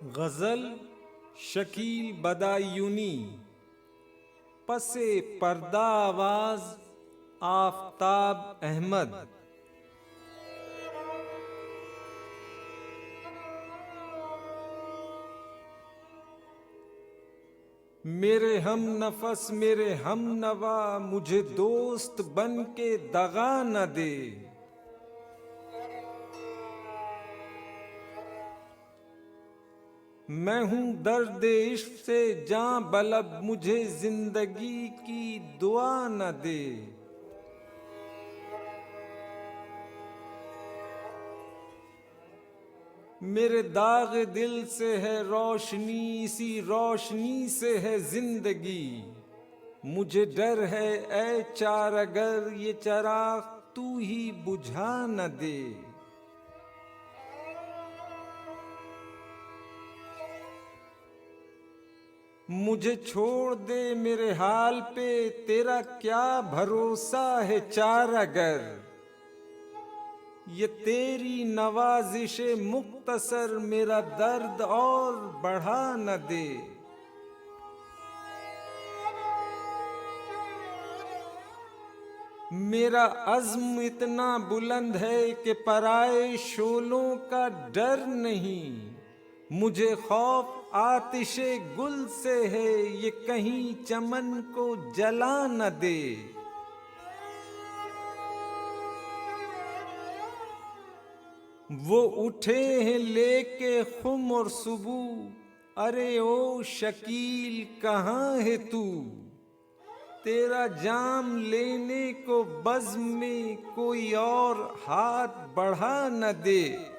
गज़ल शकील बदायूनी। पसे पर्दा आवाज़ आफ़ताब अहमद। मेरे हम नफस मेरे हम नवा मुझे दोस्त बन के दगा न दे। मैं हूँ दर्द इश्क से जां बलब मुझे जिंदगी की दुआ न दे। मेरे दाग दिल से है रोशनी, इसी रोशनी से है जिंदगी। मुझे डर है ऐ चारागर ये चराग तू ही बुझा न दे। मुझे छोड़ दे मेरे हाल पे तेरा क्या भरोसा है चारागर। ये तेरी नवाजिशे मुख्तसर मेरा दर्द और बढ़ा न दे। मेरा अज़्म इतना बुलंद है कि पराए शोलों का डर नहीं। मुझे खौफ आतिशे गुल से है ये कहीं चमन को जला न दे। वो उठे हैं लेके खुम और सुबह, अरे ओ शकील कहाँ है तू। तेरा जाम लेने को बज़्म में कोई और हाथ बढ़ा न दे।